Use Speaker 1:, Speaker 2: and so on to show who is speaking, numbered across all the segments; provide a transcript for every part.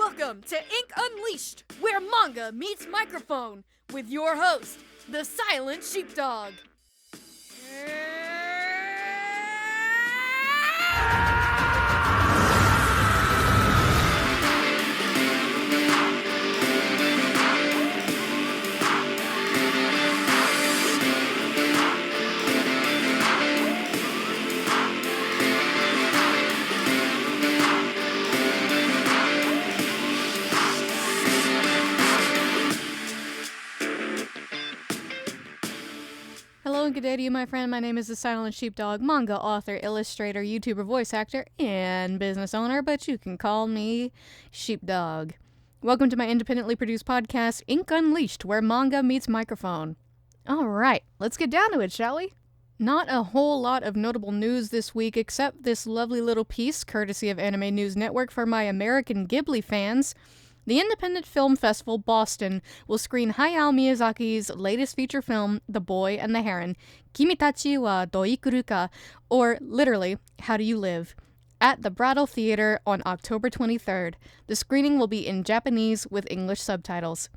Speaker 1: Welcome to Ink Unleashed, where manga meets microphone, with your host, the Silent Sheepdog. Hello and good day to you, my friend. My name is the Silent Sheepdog, manga author, illustrator, YouTuber, voice actor, and business owner, but you can call me Sheepdog. Welcome to my independently produced podcast, Ink Unleashed, where manga meets microphone. Alright, let's get down to it, shall we? Not a whole lot of notable news this week, except this lovely little piece, courtesy of Anime News Network for my American Ghibli fans. The Independent Film Festival Boston will screen Hayao Miyazaki's latest feature film, The Boy and the Heron, Kimitachi wa Doikuru ka, or literally, How Do You Live, at the Brattle Theater on October 23rd. The screening will be in Japanese with English subtitles.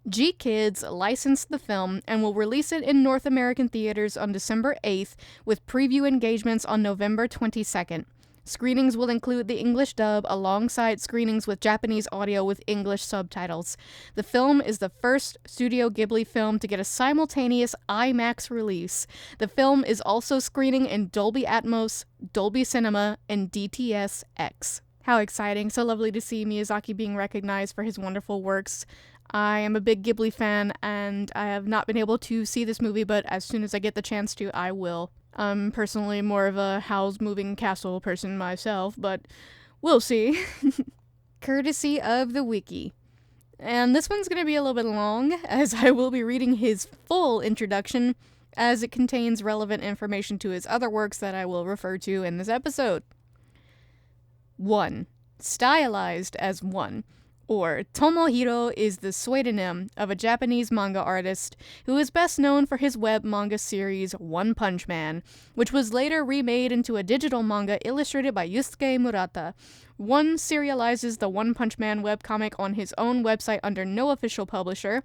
Speaker 1: G-Kids licensed the film and will release it in North American theaters on December 8th with preview engagements on November 22nd. Screenings will include the English dub alongside screenings with Japanese audio with English subtitles. The film is the first Studio Ghibli film to get a simultaneous IMAX release. The film is also screening in Dolby Atmos, Dolby Cinema, and DTS-X. How exciting. So lovely to see Miyazaki being recognized for his wonderful works. I am a big Ghibli fan, and I have not been able to see this movie, but as soon as I get the chance to, I will. I'm personally more of a Howl's Moving Castle person myself, but we'll see. Courtesy of the wiki. And this one's going to be a little bit long, as I will be reading his full introduction, as it contains relevant information to his other works that I will refer to in this episode. 1. Stylized as 1. Or Tomohiro is the pseudonym of a Japanese manga artist who is best known for his web manga series One Punch Man, which was later remade into a digital manga illustrated by Yusuke Murata. One serializes the One Punch Man webcomic on his own website under no official publisher,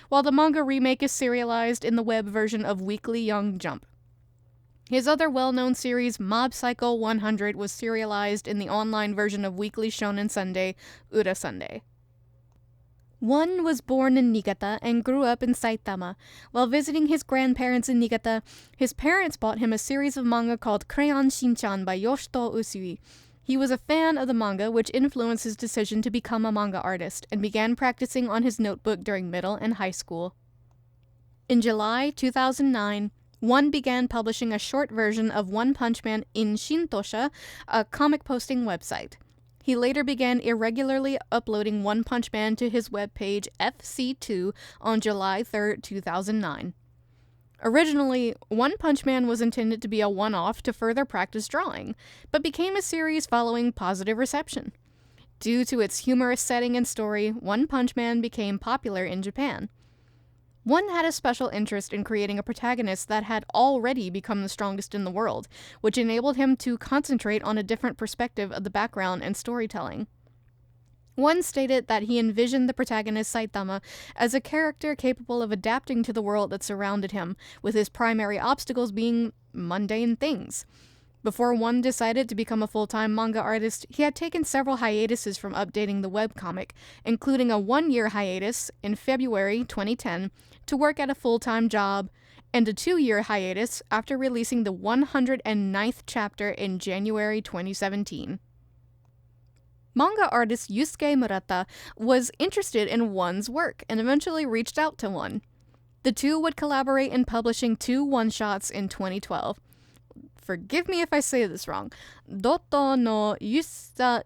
Speaker 1: while the manga remake is serialized in the web version of Weekly Young Jump. His other well-known series, Mob Psycho 100, was serialized in the online version of Weekly Shonen Sunday, Ura Sunday. One was born in Niigata and grew up in Saitama. While visiting his grandparents in Niigata, his parents bought him a series of manga called Crayon Shinchan by Yoshito Usui. He was a fan of the manga, which influenced his decision to become a manga artist, and began practicing on his notebook during middle and high school. In July 2009, One began publishing a short version of One Punch Man in Shintosha, a comic posting website. He later began irregularly uploading One Punch Man to his webpage FC2 on July 3, 2009. Originally, One Punch Man was intended to be a one-off to further practice drawing, but became a series following positive reception. Due to its humorous setting and story, One Punch Man became popular in Japan. One had a special interest in creating a protagonist that had already become the strongest in the world, which enabled him to concentrate on a different perspective of the background and storytelling. One stated that he envisioned the protagonist Saitama as a character capable of adapting to the world that surrounded him, with his primary obstacles being mundane things. Before One decided to become a full-time manga artist, he had taken several hiatuses from updating the webcomic, including a 1-year hiatus in February 2010 to work at a full-time job, and a 2-year hiatus after releasing the 109th chapter in January 2017. Manga artist Yusuke Murata was interested in One's work and eventually reached out to One. The two would collaborate in publishing 2 one-shots in 2012. Forgive me if I say this wrong. Doto no Yushitachi.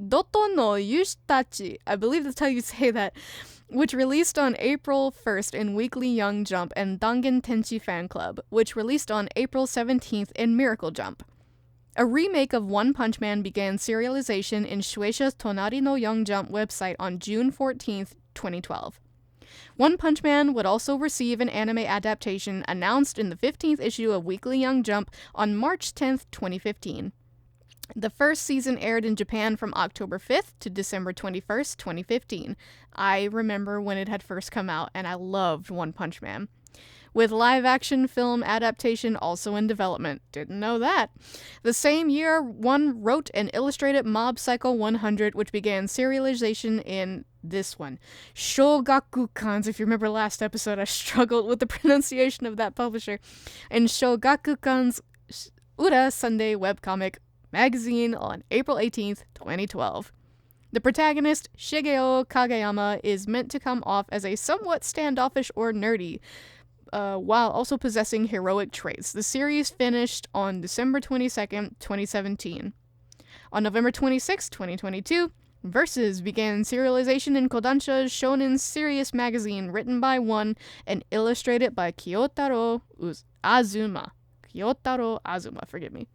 Speaker 1: Doto no Yushitachi. I believe that's how you say that. Which released on April 1st in Weekly Young Jump and Dangen Tenchi Fan Club, which released on April 17th in Miracle Jump. A remake of One Punch Man began serialization in Shueisha's Tonari no Young Jump website on June 14th, 2012. One Punch Man would also receive an anime adaptation announced in the 15th issue of Weekly Young Jump on March 10th, 2015. The first season aired in Japan from October 5th to December 21st, 2015. I remember when it had first come out, and I loved One Punch Man. With live-action film adaptation also in development. Didn't know that. The same year, One wrote and illustrated Mob Psycho 100, which began serialization in this one. Shogakukan's, if you remember last episode, I struggled with the pronunciation of that publisher. And Shogakukan's Ura Sunday webcomic magazine on April 18th, 2012. The protagonist, Shigeo Kageyama, is meant to come off as a somewhat standoffish or nerdy, while also possessing heroic traits. The series finished on December 22nd, 2017. On November 26, 2022, Versus began serialization in Kodansha's Shonen Serious magazine, written by One and illustrated by Kyotaro Azuma. Kyotaro Azuma, forgive me.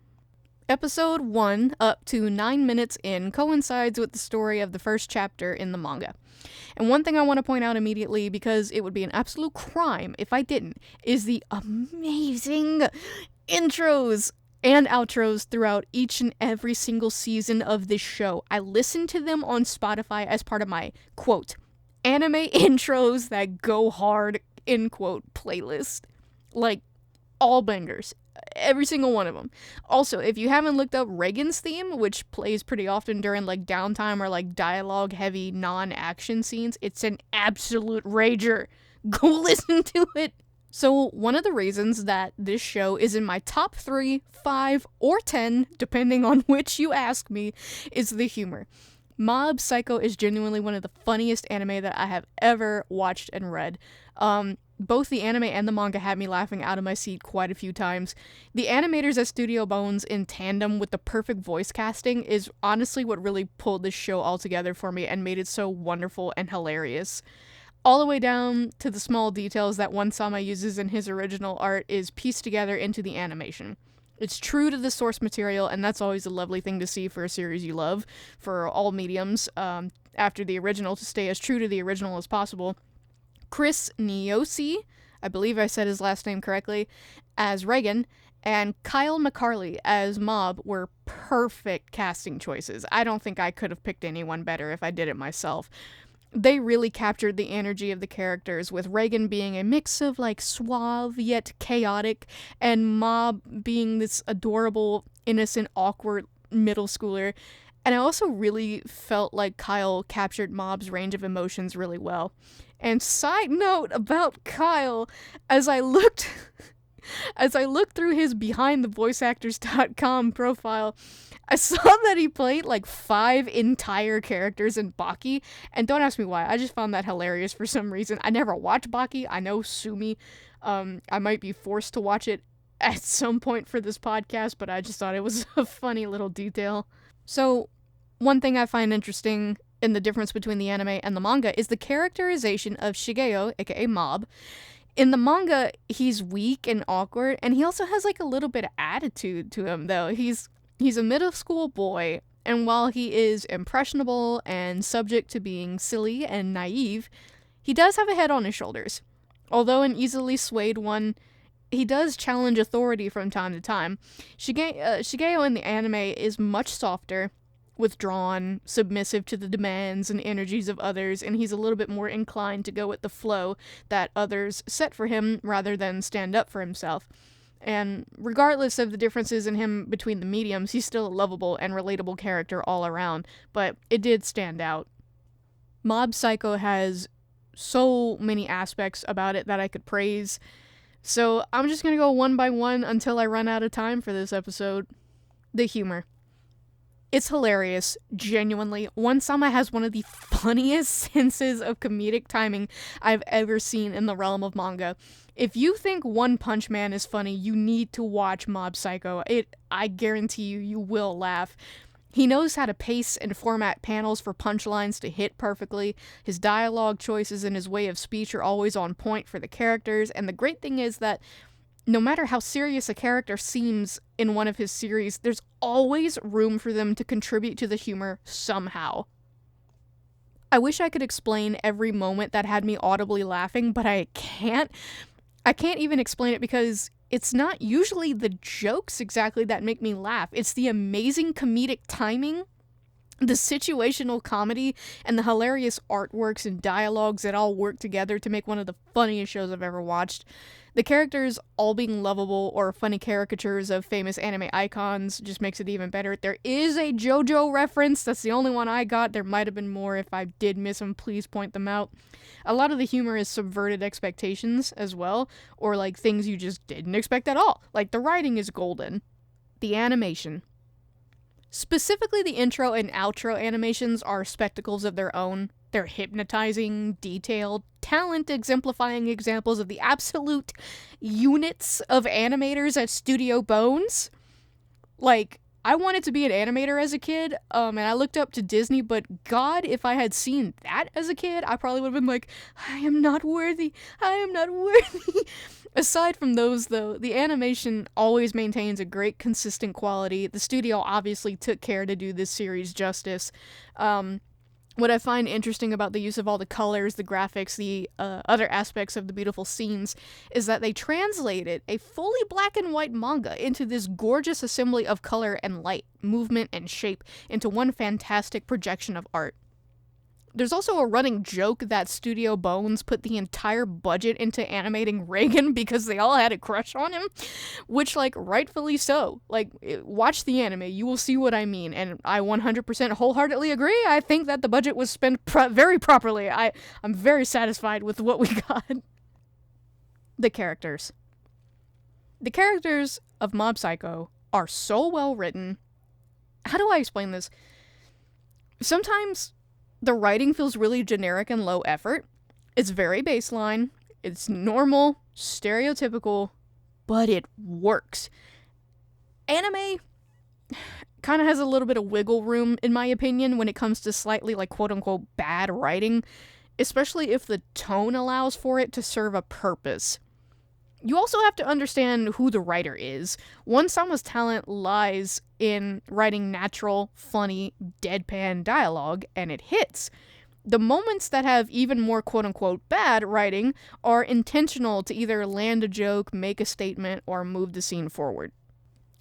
Speaker 1: Episode 1, up to 9 minutes in, coincides with the story of the first chapter in the manga. And one thing I want to point out immediately, because it would be an absolute crime if I didn't, is the amazing intros and outros throughout each and every single season of this show. I listen to them on Spotify as part of my, quote, anime intros that go hard, end quote, playlist. Like, all bangers. Every single one of them. Also, if you haven't looked up Reagan's theme, which plays pretty often during like downtime or like dialogue heavy non-action scenes, it's an absolute rager. Go listen to it. So one of the reasons that this show is in my top 3, 5, or 10, depending on which you ask me, is the humor. Mob Psycho is genuinely one of the funniest anime that I have ever watched and read. Both the anime and the manga had me laughing out of my seat quite a few times. The animators at Studio Bones, in tandem with the perfect voice casting, is honestly what really pulled this show all together for me and made it so wonderful and hilarious. All the way down to the small details that One-sama uses in his original art is pieced together into the animation. It's true to the source material, and that's always a lovely thing to see for a series you love, for all mediums, after the original, to stay as true to the original as possible. Chris Niosi, I believe I said his last name correctly, as Reagan, and Kyle McCarley as Mob were perfect casting choices. I don't think I could have picked anyone better if I did it myself. They really captured the energy of the characters, with Reagan being a mix of like suave yet chaotic, and Mob being this adorable, innocent, awkward middle schooler. And I also really felt like Kyle captured Mob's range of emotions really well. And side note about Kyle, as I looked through his behindthevoiceactors.com profile, I saw that he played like 5 entire characters in Baki, and don't ask me why, I just found that hilarious for some reason. I never watched Baki, I know, sue me. I might be forced to watch it at some point for this podcast, but I just thought it was a funny little detail. So, one thing I find interesting in the difference between the anime and the manga is the characterization of Shigeo, aka Mob. In the manga, he's weak and awkward, and he also has like a little bit of attitude to him, though. He's a middle school boy, and while he is impressionable and subject to being silly and naive, he does have a head on his shoulders. Although an easily swayed one, he does challenge authority from time to time. Shigeo in the anime is much softer, withdrawn, submissive to the demands and energies of others, and he's a little bit more inclined to go with the flow that others set for him rather than stand up for himself. And regardless of the differences in him between the mediums, he's still a lovable and relatable character all around, but it did stand out. Mob Psycho has so many aspects about it that I could praise, so I'm just gonna go one by one until I run out of time for this episode. The humor. It's hilarious, genuinely. One-sama has one of the funniest senses of comedic timing I've ever seen in the realm of manga. If you think One Punch Man is funny, you need to watch Mob Psycho. I guarantee you will laugh. He knows how to pace and format panels for punchlines to hit perfectly. His dialogue choices and his way of speech are always on point for the characters, and the great thing is that no matter how serious a character seems in one of his series, there's always room for them to contribute to the humor somehow. I wish I could explain every moment that had me audibly laughing, but I can't. I can't even explain it because it's not usually the jokes exactly that make me laugh. It's the amazing comedic timing, the situational comedy, and the hilarious artworks and dialogues that all work together to make one of the funniest shows I've ever watched. The characters all being lovable or funny caricatures of famous anime icons just makes it even better. There is a JoJo reference. That's the only one I got. There might have been more. If I did miss them, please point them out. A lot of the humor is subverted expectations as well, or like things you just didn't expect at all. Like the writing is golden. The animation. Specifically, the intro and outro animations are spectacles of their own. They're hypnotizing, detailed, talent exemplifying examples of the absolute units of animators at Studio Bones. Like, I wanted to be an animator as a kid, and I looked up to Disney, but God, if I had seen that as a kid, I probably would have been like, I am not worthy. I am not worthy. Aside from those, though, the animation always maintains a great, consistent quality. The studio obviously took care to do this series justice. What I find interesting about the use of all the colors, the graphics, the other aspects of the beautiful scenes is that they translated a fully black and white manga into this gorgeous assembly of color and light, movement and shape into one fantastic projection of art. There's also a running joke that Studio Bones put the entire budget into animating Reagan because they all had a crush on him, which, like, rightfully so. Like, watch the anime, you will see what I mean, and I 100% wholeheartedly agree. I think that the budget was spent very properly. I'm very satisfied with what we got. The characters. The characters of Mob Psycho are so well written. How do I explain this? Sometimes the writing feels really generic and low effort. It's very baseline. It's normal, stereotypical, but it works. Anime kind of has a little bit of wiggle room, in my opinion, when it comes to slightly, like, quote-unquote bad writing, especially if the tone allows for it to serve a purpose. You also have to understand who the writer is. One-Sama's talent lies in writing natural, funny, deadpan dialogue, and it hits. The moments that have even more quote-unquote bad writing are intentional to either land a joke, make a statement, or move the scene forward.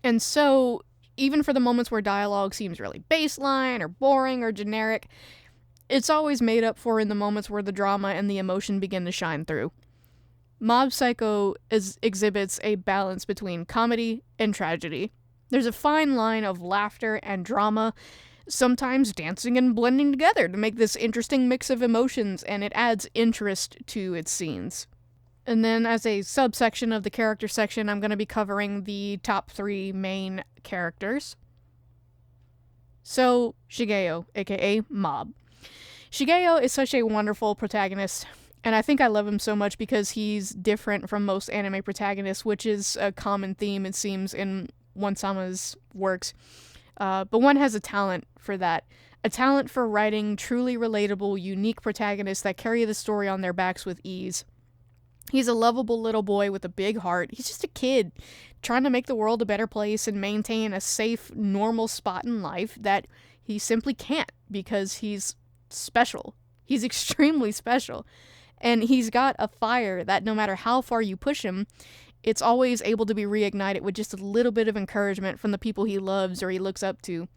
Speaker 1: And so, even for the moments where dialogue seems really baseline, or boring, or generic, it's always made up for in the moments where the drama and the emotion begin to shine through. Mob Psycho exhibits a balance between comedy and tragedy. There's a fine line of laughter and drama, sometimes dancing and blending together to make this interesting mix of emotions, and it adds interest to its scenes. And then as a subsection of the character section, I'm going to be covering the top 3 main characters. So, Shigeo, aka Mob. Shigeo is such a wonderful protagonist. And I think I love him so much because he's different from most anime protagonists, which is a common theme, it seems, in One-Sama's works. But one has a talent for that. A talent for writing truly relatable, unique protagonists that carry the story on their backs with ease. He's a lovable little boy with a big heart. He's just a kid trying to make the world a better place and maintain a safe, normal spot in life that he simply can't because he's special. He's extremely special. And he's got a fire that no matter how far you push him, it's always able to be reignited with just a little bit of encouragement from the people he loves or he looks up to.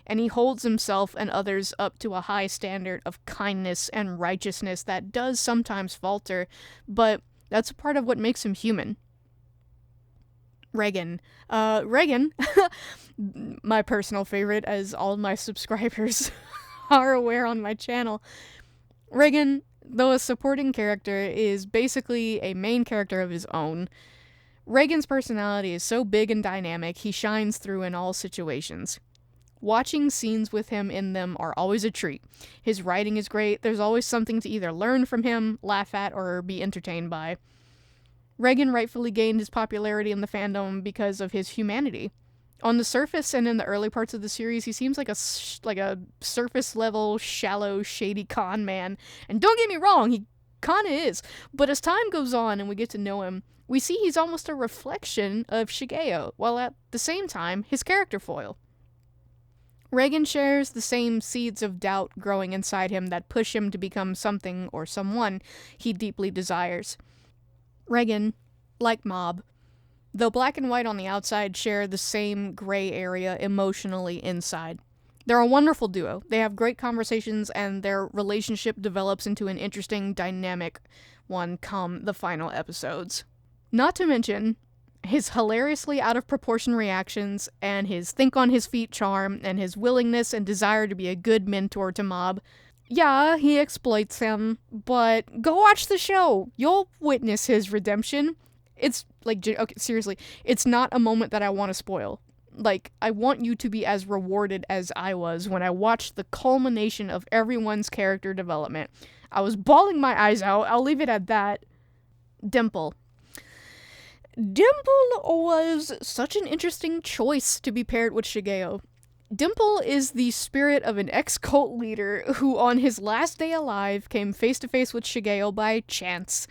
Speaker 1: And he holds himself and others up to a high standard of kindness and righteousness that does sometimes falter, but that's a part of what makes him human. Reagan. Reagan, my personal favorite, as all my subscribers are aware on my channel. Reagan, though a supporting character, is basically a main character of his own. Reagan's personality is so big and dynamic, he shines through in all situations. Watching scenes with him in them are always a treat. His writing is great, there's always something to either learn from him, laugh at, or be entertained by. Reagan rightfully gained his popularity in the fandom because of his humanity. On the surface and in the early parts of the series, he seems like a surface-level, shallow, shady con man. And don't get me wrong, he kinda is. But as time goes on and we get to know him, we see he's almost a reflection of Shigeo, while at the same time, his character foil. Reagan shares the same seeds of doubt growing inside him that push him to become something or someone he deeply desires. Reagan, like Mob, Though black and white on the outside share the same gray area emotionally inside. They're a wonderful duo. They have great conversations, and their relationship develops into an interesting, dynamic one come the final episodes. Not to mention his hilariously out of proportion reactions, and his think on his feet charm, and his willingness and desire to be a good mentor to Mob. Yeah, he exploits him, but go watch the show. You'll witness his redemption. It's, like, okay, seriously, it's not a moment that I want to spoil. Like, I want you to be as rewarded as I was when I watched the culmination of everyone's character development. I was bawling my eyes out. I'll leave it at that. Dimple. Dimple was such an interesting choice to be paired with Shigeo. Dimple is the spirit of an ex-cult leader who, on his last day alive, came face-to-face with Shigeo by chance.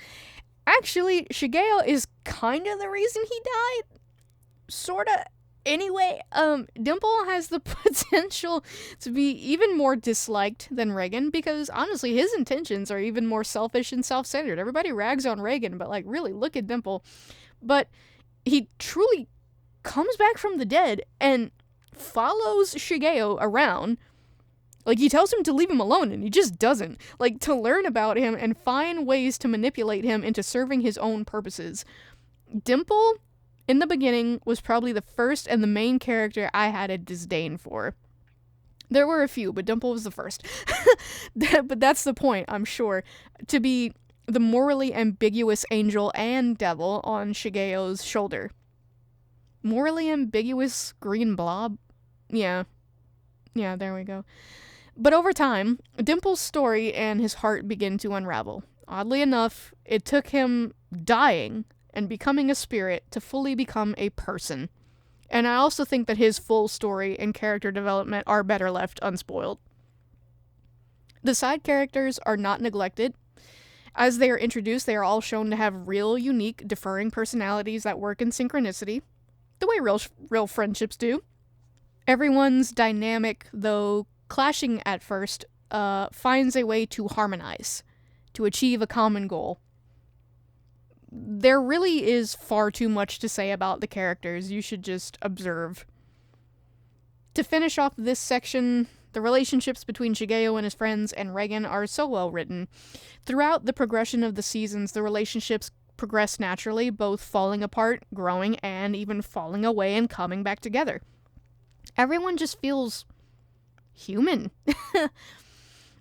Speaker 1: Actually, Shigeo is kind of the reason he died. Sorta. Anyway, Dimple has the potential to be even more disliked than Reagan because, honestly, his intentions are even more selfish and self-centered. Everybody rags on Reagan, but, like, really, look at Dimple. But he truly comes back from the dead and follows Shigeo around. Like, he tells him to leave him alone, and he just doesn't. Like, to learn about him and find ways to manipulate him into serving his own purposes. Dimple, in the beginning, was probably the first and the main character I had a disdain for. There were a few, but Dimple was the first. But that's the point, I'm sure. To be the morally ambiguous angel and devil on Shigeo's shoulder. Morally ambiguous green blob? Yeah, there we go. But over time, Dimple's story and his heart begin to unravel. Oddly enough, it took him dying and becoming a spirit to fully become a person. And I also think that his full story and character development are better left unspoiled. The side characters are not neglected. As they are introduced, they are all shown to have real, unique, differing personalities that work in synchronicity, the way real friendships do. Everyone's dynamic, though clashing at first, finds a way to harmonize, to achieve a common goal. There really is far too much to say about the characters. You should just observe. To finish off this section, the relationships between Shigeo and his friends and Reagan are so well written. Throughout the progression of the seasons, the relationships progress naturally, both falling apart, growing, and even falling away and coming back together. Everyone just feels human.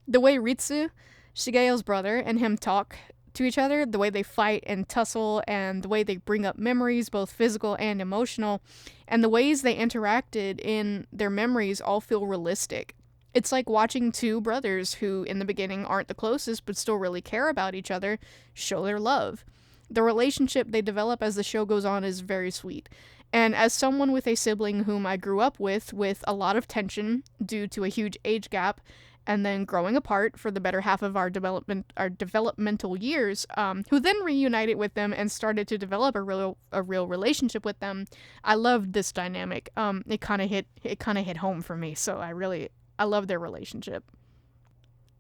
Speaker 1: The way Ritsu, Shigeo's brother, and him talk to each other, the way they fight and tussle, and the way they bring up memories, both physical and emotional, and the ways they interacted in their memories all feel realistic. It's like watching two brothers who, in the beginning, aren't the closest, but still really care about each other, show their love. The relationship they develop as the show goes on is very sweet. And as someone with a sibling whom I grew up with a lot of tension due to a huge age gap, and then growing apart for the better half of our developmental years, who then reunited with them and started to develop a real relationship with them, I loved this dynamic. It kind of hit home for me, so I love their relationship.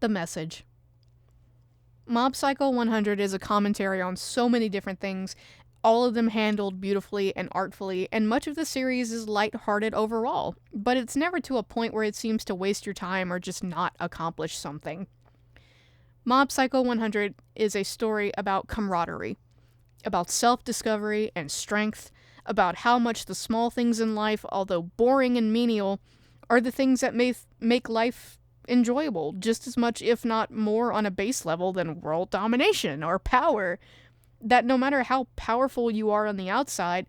Speaker 1: The message. Mob Psycho 100 is a commentary on so many different things, all of them handled beautifully and artfully, and much of the series is lighthearted overall, but it's never to a point where it seems to waste your time or just not accomplish something. Mob Psycho 100 is a story about camaraderie, about self-discovery and strength, about how much the small things in life, although boring and menial, are the things that make life enjoyable, just as much, if not more, on a base level than world domination or power. That no matter how powerful you are on the outside,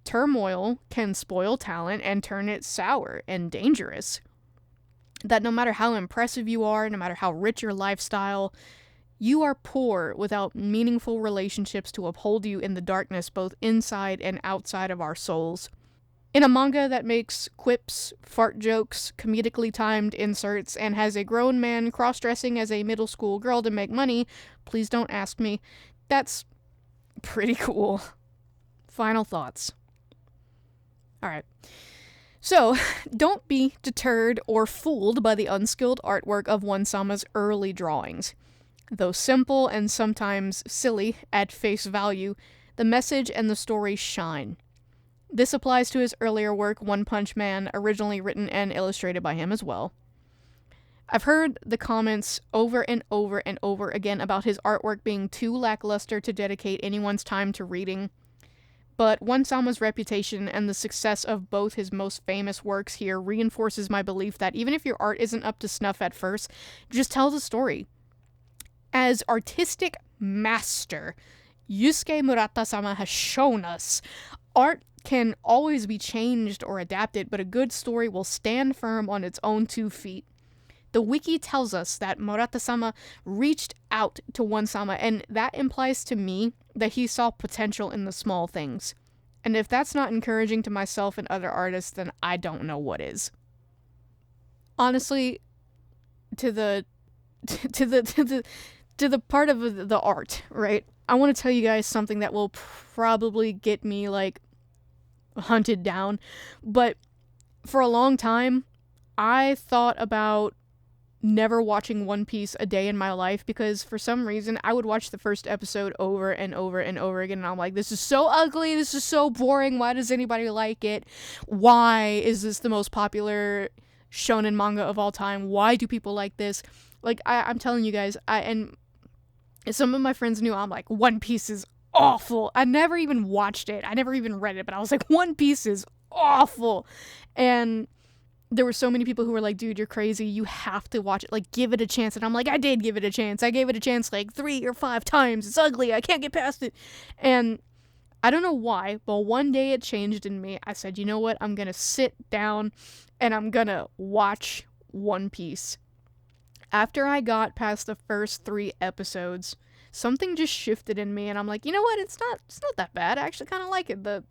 Speaker 1: turmoil can spoil talent and turn it sour and dangerous. That no matter how impressive you are, no matter how rich your lifestyle, you are poor without meaningful relationships to uphold you in the darkness both inside and outside of our souls. In a manga that makes quips, fart jokes, comedically timed inserts, and has a grown man cross-dressing as a middle school girl to make money, please don't ask me, that's pretty cool. Final thoughts. Alright. So, don't be deterred or fooled by the unskilled artwork of One-Sama's early drawings. Though simple and sometimes silly at face value, the message and the story shine. This applies to his earlier work, One Punch Man, originally written and illustrated by him as well. I've heard the comments over and over and over again about his artwork being too lackluster to dedicate anyone's time to reading. But One-Sama's reputation and the success of both his most famous works here reinforces my belief that even if your art isn't up to snuff at first, just tell the story. As artistic master, Yusuke Murata-sama has shown us, art can always be changed or adapted, but a good story will stand firm on its own 2 feet. The wiki tells us that Murata-sama reached out to One-sama, and that implies to me that he saw potential in the small things. And if that's not encouraging to myself and other artists, then I don't know what is. Honestly, to the part of the art, right? I want to tell you guys something that will probably get me, like, hunted down. But for a long time, I thought about never watching One Piece a day in my life, because for some reason I would watch the first episode over and over and over again, and I'm like, this is so ugly, this is so boring, why does anybody like it? Why is this the most popular shonen manga of all time? Why do people like this? Like, I'm telling you guys, and some of my friends knew, I'm like, One Piece is awful. I never even watched it, I never even read it, but I was like, One Piece is awful. And there were so many people who were like, dude, you're crazy, you have to watch it, like, give it a chance. And I'm like, I did give it a chance. I gave it a chance like 3 or 5 times. It's ugly, I can't get past it. And I don't know why, but one day it changed in me. I said, you know what, I'm gonna sit down and I'm gonna watch One Piece. After I got past the first 3 episodes, something just shifted in me, and I'm like, you know what, it's not that bad. I actually kind of like it. The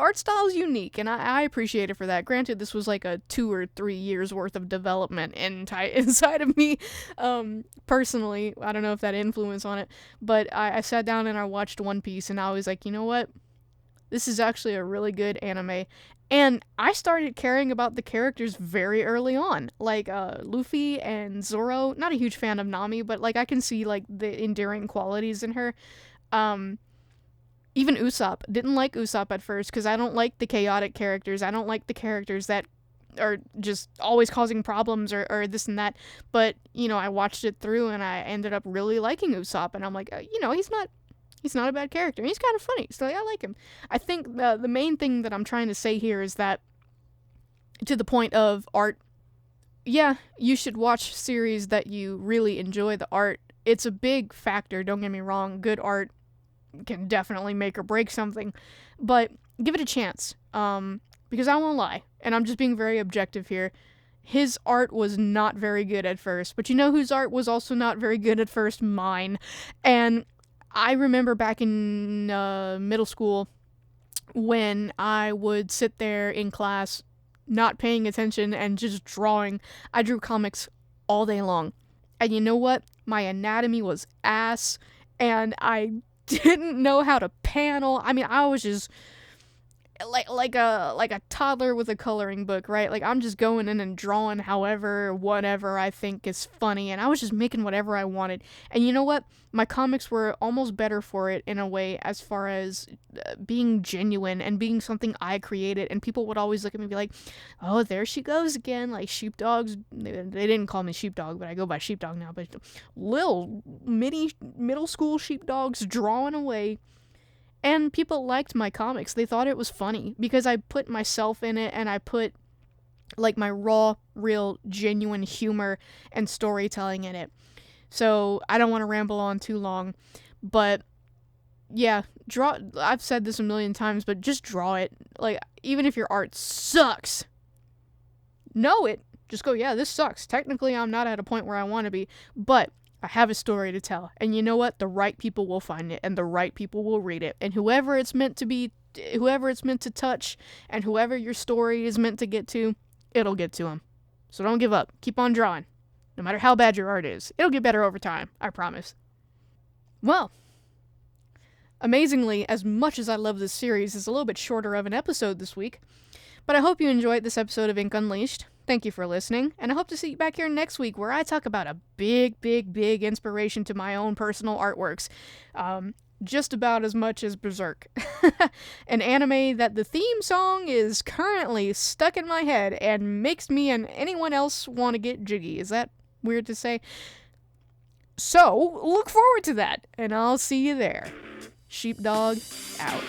Speaker 1: art style is unique, and I appreciate it for that. Granted, this was like a 2 or 3 years worth of development inside of me, personally. I don't know if that influence on it, but I sat down and I watched One Piece, and I was like, you know what? This is actually a really good anime. And I started caring about the characters very early on. Like, Luffy and Zoro. Not a huge fan of Nami, but, like, I can see, like, the endearing qualities in her. Even Usopp. Didn't like Usopp at first, because I don't like the chaotic characters. I don't like the characters that are just always causing problems or this and that. But, you know, I watched it through, and I ended up really liking Usopp. And I'm like, you know, he's not a bad character. He's kind of funny, so I like him. I think the main thing that I'm trying to say here is that, to the point of art, yeah, you should watch series that you really enjoy the art. It's a big factor, don't get me wrong. Good art can definitely make or break something, but give it a chance, because I won't lie, and I'm just being very objective here. His art was not very good at first, but you know whose art was also not very good at first? Mine. And I remember back in middle school when I would sit there in class not paying attention and just drawing. I drew comics all day long. And you know what? My anatomy was ass, and I didn't know how to panel. I mean, I was just like a toddler with a coloring book, right? Like, I'm just going in and drawing whatever I think is funny, and I was just making whatever I wanted. And you know what? My comics were almost better for it in a way, as far as being genuine and being something I created. And people would always look at me and be like, oh, there she goes again, like sheepdogs. They didn't call me sheepdog, but I go by sheepdog now. But little middle school sheepdogs drawing away. And people liked my comics. They thought it was funny because I put myself in it, and I put, like, my raw, real, genuine humor and storytelling in it. So I don't want to ramble on too long, but yeah, I've said this a million times, but just draw it. Like, even if your art sucks, know it. Just go, yeah, this sucks. Technically, I'm not at a point where I want to be, but I have a story to tell. And you know what? The right people will find it, and the right people will read it. And whoever it's meant to touch, and whoever your story is meant to get to, it'll get to them. So don't give up. Keep on drawing. No matter how bad your art is. It'll get better over time. I promise. Well, amazingly, as much as I love this series, it's a little bit shorter of an episode this week. But I hope you enjoyed this episode of Ink Unleashed. Thank you for listening, and I hope to see you back here next week, where I talk about a big, big, big inspiration to my own personal artworks. just about as much as Berserk. An anime that the theme song is currently stuck in my head and makes me and anyone else want to get jiggy. Is that weird to say? So, look forward to that, and I'll see you there. Sheepdog, out.